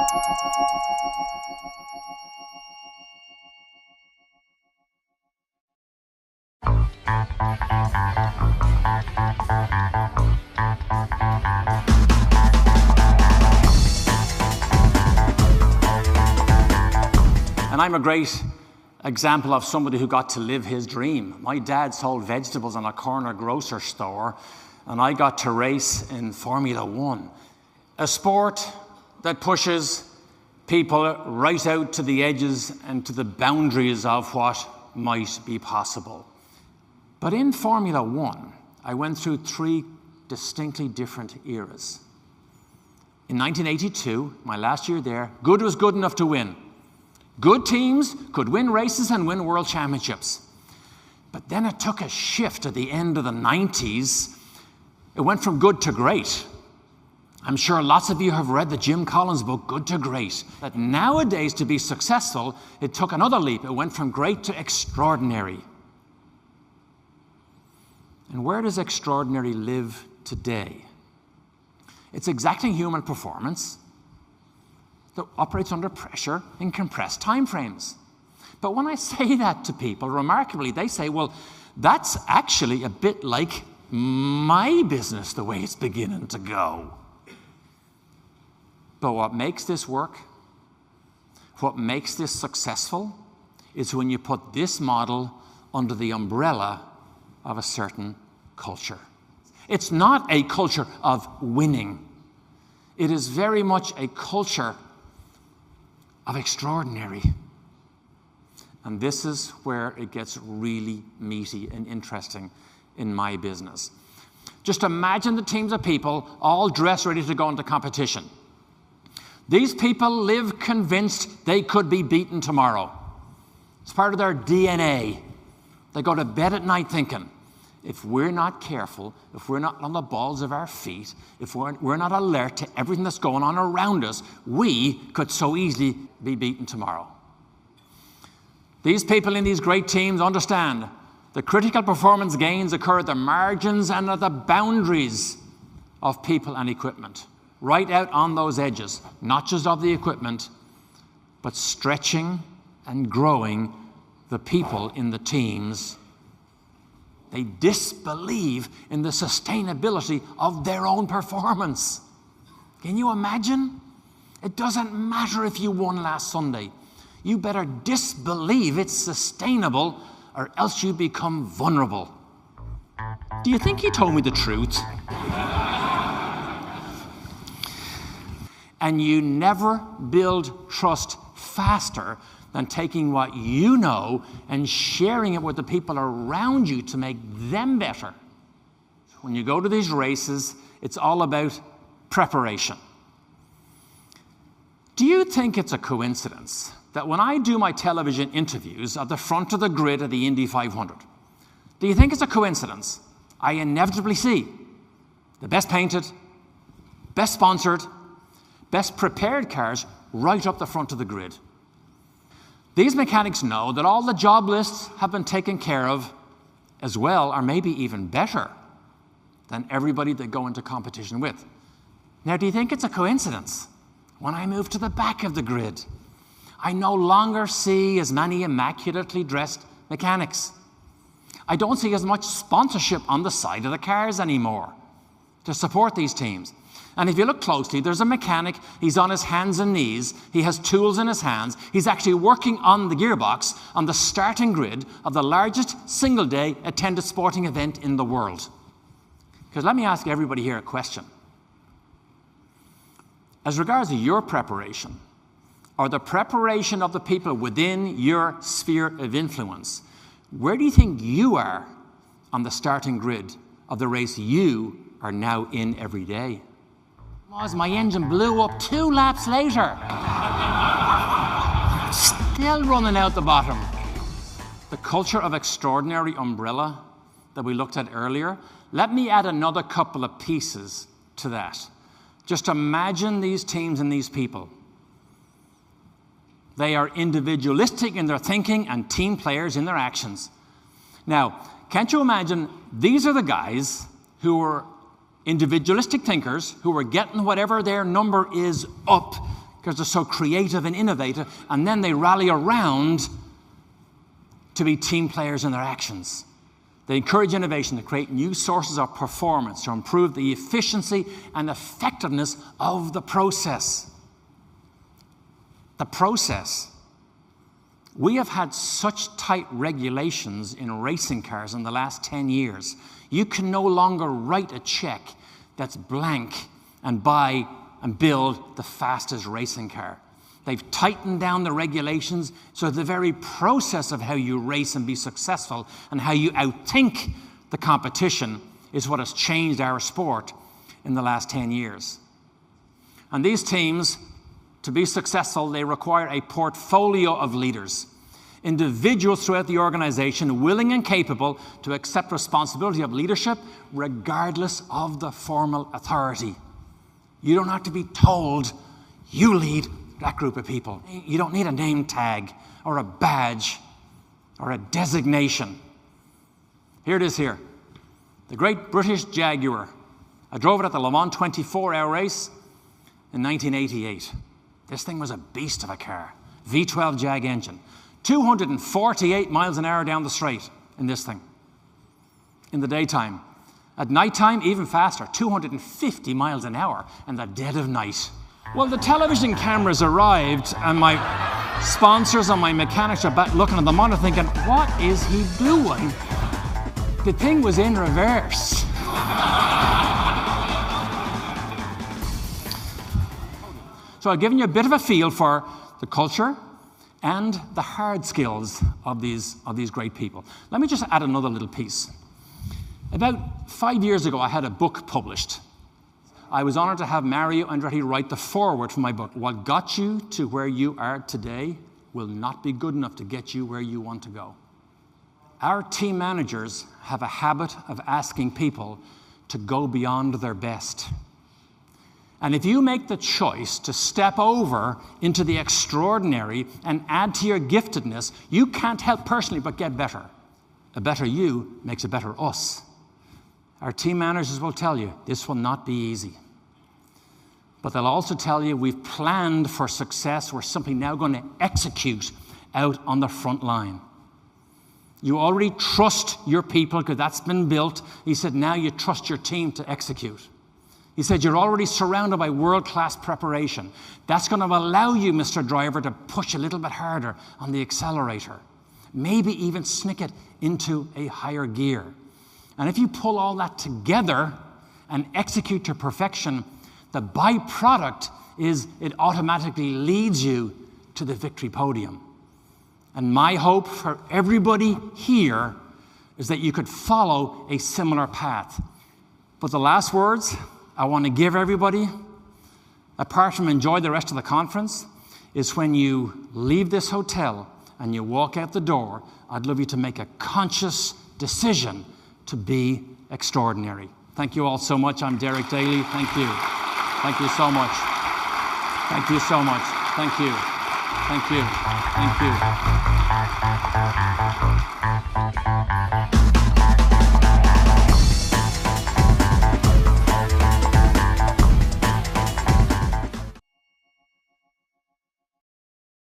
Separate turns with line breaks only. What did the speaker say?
And I'm a great example of somebody who got to live his dream. My dad sold vegetables in a corner grocery store, and I got to race in Formula One, a sport that pushes people right out to the edges and to the boundaries of what might be possible. But in Formula One, I went through 3 distinctly different eras. In 1982, my last year there, good was good enough to win. Good teams could win races and win world championships. But then it took a shift at the end of the 90s. It went from good to great. I'm sure lots of you have read the Jim Collins book, Good to Great. But nowadays, to be successful, it took another leap. It went from great to extraordinary. And where does extraordinary live today? It's exacting human performance that operates under pressure in compressed time frames. But when I say that to people, remarkably, they say, well, that's actually a bit like my business, the way it's beginning to go. But what makes this work, what makes this successful, is when you put this model under the umbrella of a certain culture. It's not a culture of winning. It is very much a culture of extraordinary. And this is where it gets really meaty and interesting in my business. Just imagine the teams of people all dressed ready to go into competition. These people live convinced they could be beaten tomorrow. It's part of their DNA. They go to bed at night thinking, if we're not careful, if we're not on the balls of our feet, if we're not alert to everything that's going on around us, we could so easily be beaten tomorrow. These people in these great teams understand the critical performance gains occur at the margins and at the boundaries of people and equipment, right out on those edges, not just of the equipment, but stretching and growing the people in the teams. They disbelieve in the sustainability of their own performance. Can you imagine? It doesn't matter if you won last Sunday. You better disbelieve it's sustainable, or else you become vulnerable. Do you think he told me the truth? And you never build trust faster than taking what you know and sharing it with the people around you to make them better. When you go to these races, it's all about preparation. Do you think it's a coincidence that when I do my television interviews at the front of the grid of the Indy 500, do you think it's a coincidence I inevitably see the best painted, best sponsored, best prepared cars right up the front of the grid? These mechanics know that all the job lists have been taken care of as well, or maybe even better, than everybody they go into competition with. Now, do you think it's a coincidence? When I move to the back of the grid, I no longer see as many immaculately dressed mechanics. I don't see as much sponsorship on the side of the cars anymore to support these teams. And if you look closely, there's a mechanic, he's on his hands and knees, he has tools in his hands, he's actually working on the gearbox on the starting grid of the largest single-day attended sporting event in the world. Because let me ask everybody here a question. As regards to your preparation, or the preparation of the people within your sphere of influence, where do you think you are on the starting grid of the race you are now in every day? Was my engine blew up 2 laps later. Still running out the bottom. The culture of extraordinary umbrella that we looked at earlier, let me add another couple of pieces to that. Just imagine these teams and these people. They are individualistic in their thinking and team players in their actions. Now, can't you imagine, these are the guys who were individualistic thinkers who were getting whatever their number is up, because they're so creative and innovative, and then they rally around to be team players in their actions. They encourage innovation to create new sources of performance, to improve the efficiency and effectiveness of the process. The process. We have had such tight regulations in racing cars in the last 10 years. You can no longer write a check that's blank and buy and build the fastest racing car. They've tightened down the regulations, so the very process of how you race and be successful and how you outthink the competition is what has changed our sport in the last 10 years. And these teams, to be successful, they require a portfolio of leaders, individuals throughout the organization willing and capable to accept responsibility of leadership regardless of the formal authority. You don't have to be told, you lead that group of people. You don't need a name tag or a badge or a designation. Here it is here. The great British Jaguar. I drove it at the Le Mans 24-hour race in 1988. This thing was a beast of a car. V12 Jag engine. 248 miles an hour down the straight in this thing. In the daytime. At nighttime, even faster. 250 miles an hour in the dead of night. Well, the television cameras arrived, and my sponsors and my mechanics are back looking at the monitor thinking, what is he doing? The thing was in reverse. So I've given you a bit of a feel for the culture and the hard skills of these great people. Let me just add another little piece. About 5 years ago, I had a book published. I was honored to have Mario Andretti write the foreword for my book. What got you to where you are today will not be good enough to get you where you want to go. Our team managers have a habit of asking people to go beyond their best. And if you make the choice to step over into the extraordinary and add to your giftedness, you can't help personally but get better. A better you makes a better us. Our team managers will tell you this will not be easy. But they'll also tell you we've planned for success. We're simply now going to execute out on the front line. You already trust your people because that's been built. He said now you trust your team to execute. He said you're already surrounded by world-class preparation. That's going to allow you, Mr. Driver, to push a little bit harder on the accelerator. Maybe even sneak it into a higher gear. And if you pull all that together and execute to perfection, the byproduct is it automatically leads you to the victory podium. And my hope for everybody here is that you could follow a similar path. But the last words I want to give everybody, apart from enjoy the rest of the conference, is when you leave this hotel and you walk out the door, I'd love you to make a conscious decision to be extraordinary. Thank you all so much. I'm Derek Daly. Thank you. Thank you so much. Thank you so much. Thank you. Thank you. Thank you.